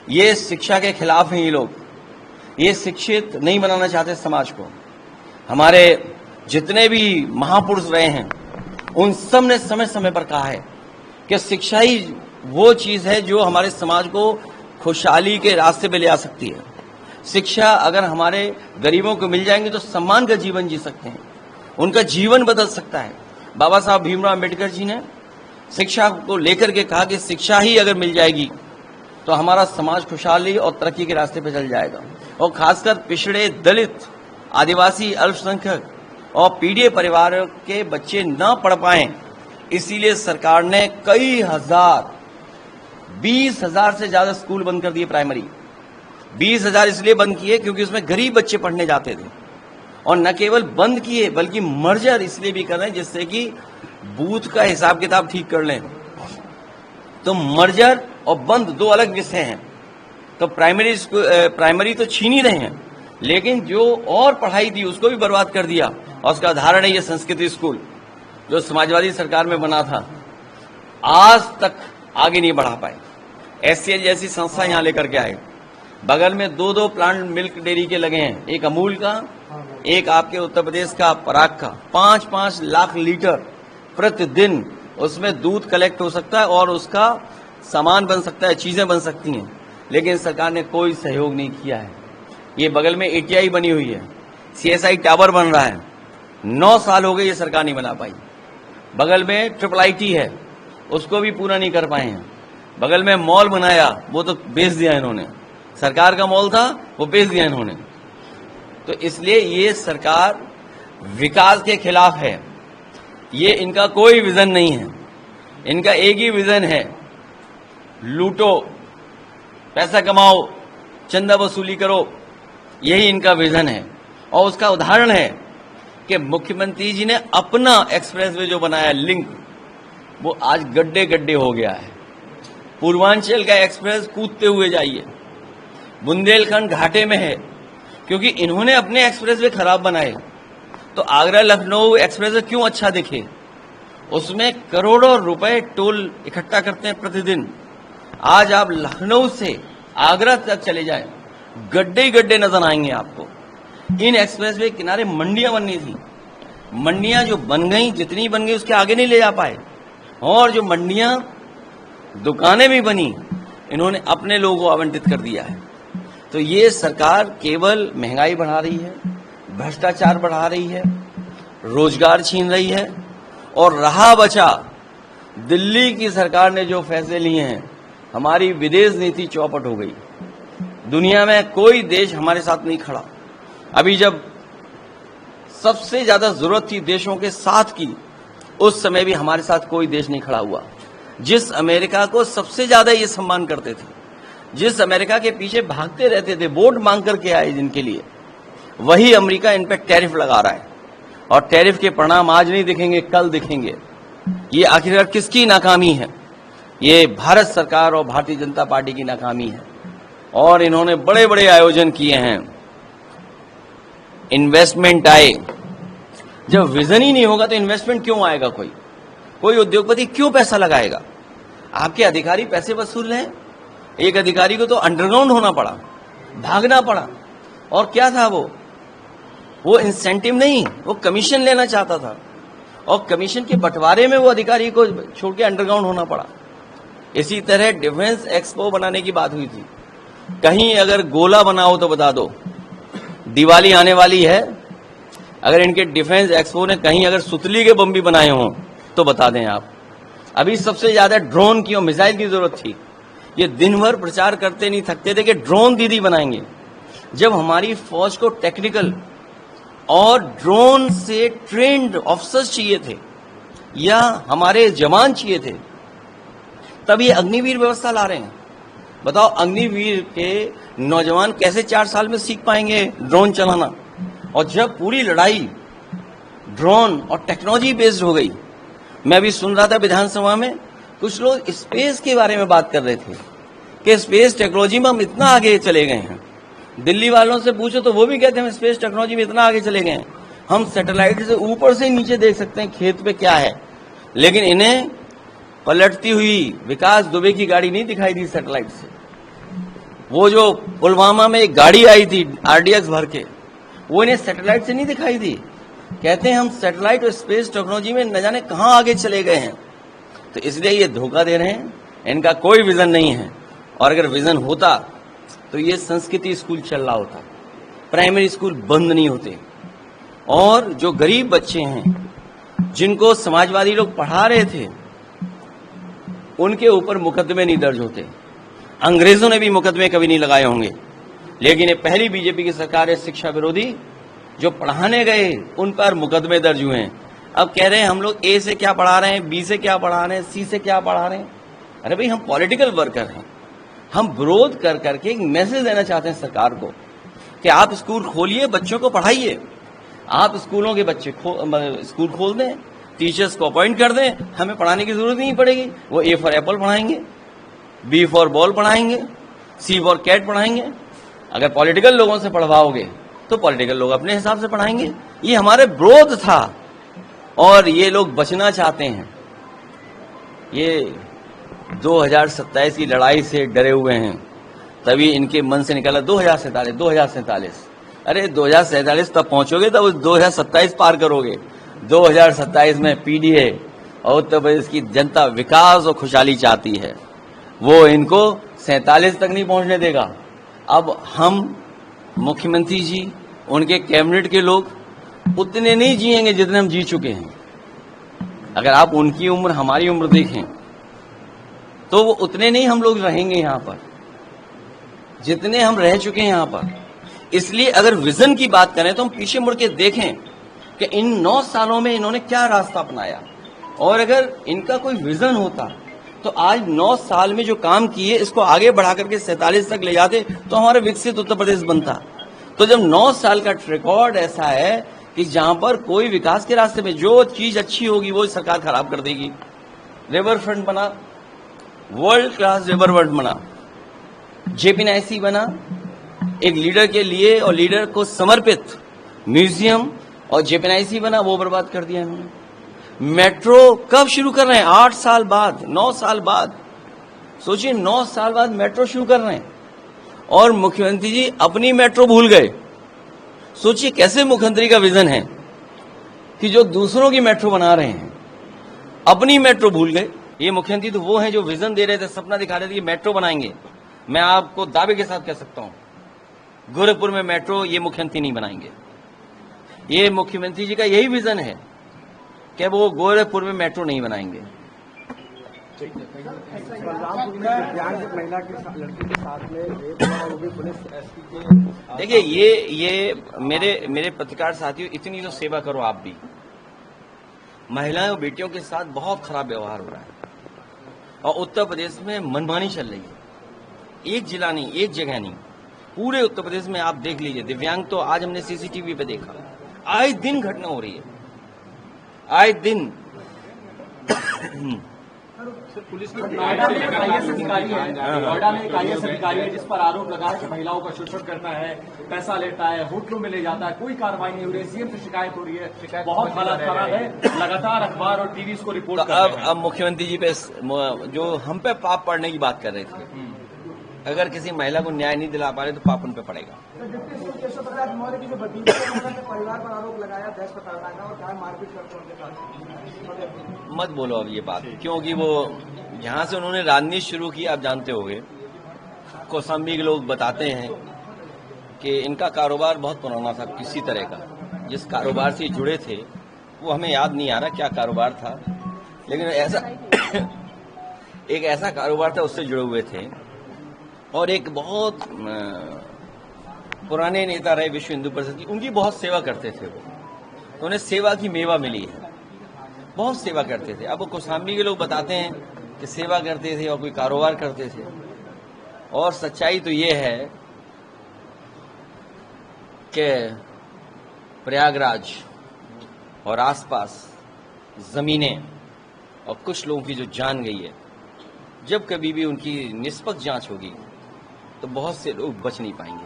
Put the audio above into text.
ये शिक्षा के खिलाफ हैं ये लोग। ये शिक्षित नहीं बनाना चाहते समाज को। हमारे जितने भी महापुरुष रहे हैं उन सब ने समय समय पर कहा है कि शिक्षा ही वो चीज है जो हमारे समाज को खुशहाली के रास्ते पे ले आ सकती है। शिक्षा अगर हमारे गरीबों को मिल जाएंगी तो सम्मान का जीवन जी सकते हैं, उनका जीवन बदल सकता है। बाबा साहब भीमराव अम्बेडकर जी ने शिक्षा को लेकर के कहा कि शिक्षा ही अगर मिल जाएगी तो हमारा समाज खुशहाली और तरक्की के रास्ते पर चल जाएगा। और खासकर पिछड़े, दलित, आदिवासी, अल्पसंख्यक और पीड़ित परिवारों के बच्चे न पढ़ पाएं, इसीलिए सरकार ने कई हजार, 20,000 से ज्यादा स्कूल बंद कर दिए प्राइमरी। 20,000 इसलिए बंद किए क्योंकि उसमें गरीब बच्चे पढ़ने जाते थे। और न केवल बंद किए बल्कि मर्जर इसलिए भी कर रहे हैं जिससे कि बूथ का हिसाब किताब ठीक कर लें। तो मर्जर और बंद दो अलग विषय हैं। तो प्राइमरी तो छीन ही रहे हैं, लेकिन जो और पढ़ाई थी उसको भी बर्बाद कर दिया। और उसका उदाहरण है ये संस्कृत स्कूल जो समाजवादी सरकार में बना था, आज तक आगे नहीं बढ़ा पाए। एससीएल जैसी संस्था यहां लेकर के आए। बगल में 2-2 प्लांट मिल्क डेयरी के लगे हैं, एक अमूल का, एक आपके उत्तर प्रदेश का पराग का। 5-5 लाख लीटर प्रतिदिन उसमें दूध कलेक्ट हो सकता है और उसका सामान बन सकता है, चीजें बन सकती हैं। लेकिन सरकार ने कोई सहयोग नहीं किया है। ये बगल में एटीआई बनी हुई है, सीएसआई टावर बन रहा है, 9 साल हो गए ये सरकार नहीं बना पाई। बगल में IIIT है, उसको भी पूरा नहीं कर पाए हैं। बगल में मॉल बनाया, वो तो बेच दिया इन्होंने। सरकार का मॉल था, वो बेच दिया इन्होंने। तो इसलिए ये सरकार विकास के खिलाफ है। ये इनका कोई विजन नहीं है। इनका एक ही विजन है, लूटो, पैसा कमाओ, चंदा वसूली करो, यही इनका विजन है। और उसका उदाहरण है कि मुख्यमंत्री जी ने अपना एक्सप्रेसवे जो बनाया लिंक, वो आज गड्ढे गड्ढे हो गया है। पूर्वांचल का एक्सप्रेस कूदते हुए जाइए, बुंदेलखंड घाटे में है क्योंकि इन्होंने अपने एक्सप्रेसवे खराब बनाए। तो आगरा लखनऊ एक्सप्रेसवे क्यों अच्छा दिखे? उसमें करोड़ों रुपए टोल इकट्ठा करते हैं प्रतिदिन। आज आप लखनऊ से आगरा तक चले जाएं, गड्ढे गड्ढे नजर आएंगे आपको। इन एक्सप्रेसवे किनारे मंडियां बननी थी, मंडियां जो बन गई, जितनी बन गई उसके आगे नहीं ले जा पाए। और जो मंडियां, दुकानें भी बनी, इन्होंने अपने लोगों को आवंटित कर दिया है। तो ये सरकार केवल महंगाई बढ़ा रही है, भ्रष्टाचार बढ़ा रही है, रोजगार छीन रही है। और रहा बचा दिल्ली की सरकार ने जो फैसले लिए हैं, हमारी विदेश नीति चौपट हो गई। दुनिया में कोई देश हमारे साथ नहीं खड़ा। अभी जब सबसे ज्यादा जरूरत थी देशों के साथ की, उस समय भी हमारे साथ कोई देश नहीं खड़ा हुआ। जिस अमेरिका को सबसे ज्यादा ये सम्मान करते थे, जिस अमेरिका के पीछे भागते रहते थे, वोट मांग करके आए जिनके लिए, वही अमेरिका इन पे टैरिफ लगा रहा है। और टैरिफ के परिणाम आज नहीं दिखेंगे, कल दिखेंगे। ये आखिरकार किसकी नाकामी है? ये भारत सरकार और भारतीय जनता पार्टी की नाकामी है। और इन्होंने बड़े बड़े आयोजन किए हैं, इन्वेस्टमेंट आए। जब विजन ही नहीं होगा तो इन्वेस्टमेंट क्यों आएगा? कोई उद्योगपति क्यों पैसा लगाएगा? आपके अधिकारी पैसे वसूल रहे हैं। एक अधिकारी को तो अंडरग्राउंड होना पड़ा, भागना पड़ा। और क्या था वो इंसेंटिव नहीं, वो कमीशन लेना चाहता था। और कमीशन के बंटवारे में वो अधिकारी को छोड़ के अंडरग्राउंड होना पड़ा। इसी तरह डिफेंस एक्सपो बनाने की बात हुई थी। कहीं अगर गोला बनाओ तो बता दो, दिवाली आने वाली है, अगर इनके डिफेंस एक्सपो ने कहीं अगर सुतली के बम भी बनाए हों तो बता दें आप। अभी सबसे ज्यादा ड्रोन की और मिसाइल की जरूरत थी। ये दिन भर प्रचार करते नहीं थकते थे कि ड्रोन दीदी बनाएंगे। जब हमारी फौज को टेक्निकल और ड्रोन से ट्रेंड ऑफिसर्स चाहिए थे या हमारे जवान चाहिए थे, तब ये अग्निवीर व्यवस्था ला रहे हैं। बताओ, अग्निवीर के नौजवान कैसे 4 साल में सीख पाएंगे ड्रोन चलाना? और जब पूरी लड़ाई ड्रोन और टेक्नोलॉजी बेस्ड हो गई, मैं अभी सुन रहा था विधानसभा में कुछ लोग स्पेस के बारे में बात कर रहे थे कि स्पेस टेक्नोलॉजी में हम इतना आगे चले गए हैं। दिल्ली वालों से पूछो तो वो भी कहते हैं हम स्पेस टेक्नोलॉजी में इतना आगे चले गए हैं, हम सैटेलाइट से ऊपर से नीचे देख सकते हैं खेत पे क्या है। लेकिन इन्हें पलटती हुई विकास दुबे की गाड़ी नहीं दिखाई दी सैटेलाइट से। वो जो पुलवामा में एक गाड़ी आई थी RDX भर के, वो इन्हें सैटेलाइट से नहीं दिखाई दी। कहते हैं हम सैटेलाइट और स्पेस टेक्नोलॉजी में न जाने कहां आगे चले गए हैं। तो इसलिए ये धोखा दे रहे हैं, इनका कोई विजन नहीं है। और अगर विजन होता तो ये संस्कृति स्कूल चल रहा होता, प्राइमरी स्कूल बंद नहीं होते, और जो गरीब बच्चे हैं जिनको समाजवादी लोग पढ़ा रहे थे उनके ऊपर मुकदमे नहीं दर्ज होते। अंग्रेजों ने भी मुकदमे कभी नहीं लगाए होंगे, लेकिन ये पहली बीजेपी की सरकार है शिक्षा विरोधी जो पढ़ाने गए उन पर मुकदमे दर्ज हुए हैं। अब कह रहे हैं हम लोग A से क्या पढ़ा रहे हैं, B से क्या पढ़ा रहे हैं, C से क्या पढ़ा रहे हैं। अरे भाई, हम पॉलिटिकल वर्कर हैं, हम विरोध कर करके एक मैसेज देना चाहते हैं सरकार को कि आप स्कूल खोलिए, बच्चों को पढ़ाइए। आप स्कूलों के बच्चे स्कूल खोल दें, टीचर्स को अपॉइंट कर दें, हमें पढ़ाने की जरूरत नहीं पड़ेगी। वो A फॉर एप्पल पढ़ाएंगे, B फॉर बॉल पढ़ाएंगे, C फॉर कैट पढ़ाएंगे। अगर पॉलिटिकल लोगों से पढ़वाओगे तो पॉलिटिकल लोग अपने हिसाब से पढ़ाएंगे। ये हमारे विरोध था और ये लोग बचना चाहते हैं। ये 2027 की लड़ाई से डरे हुए हैं, तभी इनके मन से निकला 2047। अरे 2047 तब पहुंचोगे तब 2027 पार करोगे। 2027 में PDA और उत्तर प्रदेश की जनता विकास और खुशहाली चाहती है, वो इनको 47 तक नहीं पहुंचने देगा। अब हम मुख्यमंत्री जी, उनके कैबिनेट के लोग उतने नहीं जिएंगे जितने हम जी चुके हैं। अगर आप उनकी उम्र हमारी उम्र देखें तो वो उतने नहीं हम लोग रहेंगे यहाँ पर जितने हम रह चुके हैं यहाँ पर। इसलिए अगर विजन की बात करें तो हम पीछे मुड़ के देखें कि इन 9 सालों में इन्होंने क्या रास्ता अपनाया, और अगर इनका कोई विजन होता तो आज 9 साल में जो काम किए इसको आगे बढ़ा करके 47 तक ले जाते तो हमारा विकसित उत्तर प्रदेश बनता। तो जब 9 साल का रिकॉर्ड ऐसा है कि जहां पर कोई विकास के रास्ते में जो चीज अच्छी होगी वो सरकार खराब कर देगी। रिवर फ्रंट बना, वर्ल्ड क्लास रिवर फ्रंट बना, JPNIC बना, एक लीडर के लिए और लीडर को समर्पित म्यूजियम, और JPNIC बना, वो बर्बाद कर दिया इन्होंने। मेट्रो कब शुरू कर रहे हैं? 8 साल बाद, 9 साल बाद। सोचिए, 9 साल बाद मेट्रो शुरू कर रहे हैं और मुख्यमंत्री जी अपनी मेट्रो भूल गए। सोचिए कैसे मुख्यमंत्री का विजन है कि जो दूसरों की मेट्रो बना रहे हैं, अपनी मेट्रो भूल गए। ये मुख्यमंत्री तो वो हैं जो विजन दे रहे थे, सपना दिखा रहे थे कि मेट्रो बनाएंगे। मैं आपको दावे के साथ कह सकता हूं, गोरखपुर में मेट्रो ये मुख्यमंत्री नहीं बनाएंगे। ये मुख्यमंत्री जी का यही विजन है कि वो गोरखपुर में मेट्रो नहीं बनाएंगे। देखिए, ये मेरे पत्रकार साथियों, इतनी तो सेवा करो आप भी। महिलाओं और बेटियों के साथ बहुत खराब व्यवहार हो रहा है और उत्तर प्रदेश में मनमानी चल रही है। एक जिला नहीं, एक जगह नहीं, पूरे उत्तर प्रदेश में आप देख लीजिए। दिव्यांग तो आज हमने CCTV पे देखा, आए दिन घटना हो रही है, आए दिन। पुलिस की नोएडा में एक IAS अधिकारी है, नोएडा में एक IAS अधिकारी है जिस पर आरोप लगा है कि महिलाओं का शोषण करता है, पैसा लेता है, होटलों में ले जाता है, कोई कार्रवाई नहीं हो रही है। CM से शिकायत हो रही है, बहुत हालत खराब है, लगातार अखबार और टीवी को रिपोर्ट कर रहे हैं। अब मुख्यमंत्री जी पे जो हम पे पाप पड़ने की बात कर रहे थे, अगर किसी महिला को न्याय नहीं दिला पा रहे तो पाप उन पे पड़ेगा। मत बोलो अब ये बात, क्योंकि वो जहां से उन्होंने राजनीति शुरू की, आप जानते होंगे, कौशाम्बी के लोग बताते हैं कि इनका कारोबार बहुत पुराना था, किसी तरह का। जिस कारोबार से जुड़े थे वो हमें याद नहीं आ रहा क्या कारोबार था, लेकिन ऐसा एक ऐसा कारोबार था, उससे जुड़े हुए थे। और एक बहुत पुराने नेता रहे विश्व हिंदू परिषद की, उनकी बहुत सेवा करते थे वो, तो उन्हें सेवा की मेवा मिली है, बहुत सेवा करते थे। अब वो कौशाम्बी के लोग बताते हैं कि सेवा करते थे और कोई कारोबार करते थे, और सच्चाई तो ये है कि प्रयागराज और आसपास जमीनें और कुछ लोगों की जो जान गई है, जब कभी भी उनकी निष्पक्ष जांच होगी तो बहुत से लोग बच नहीं पाएंगे।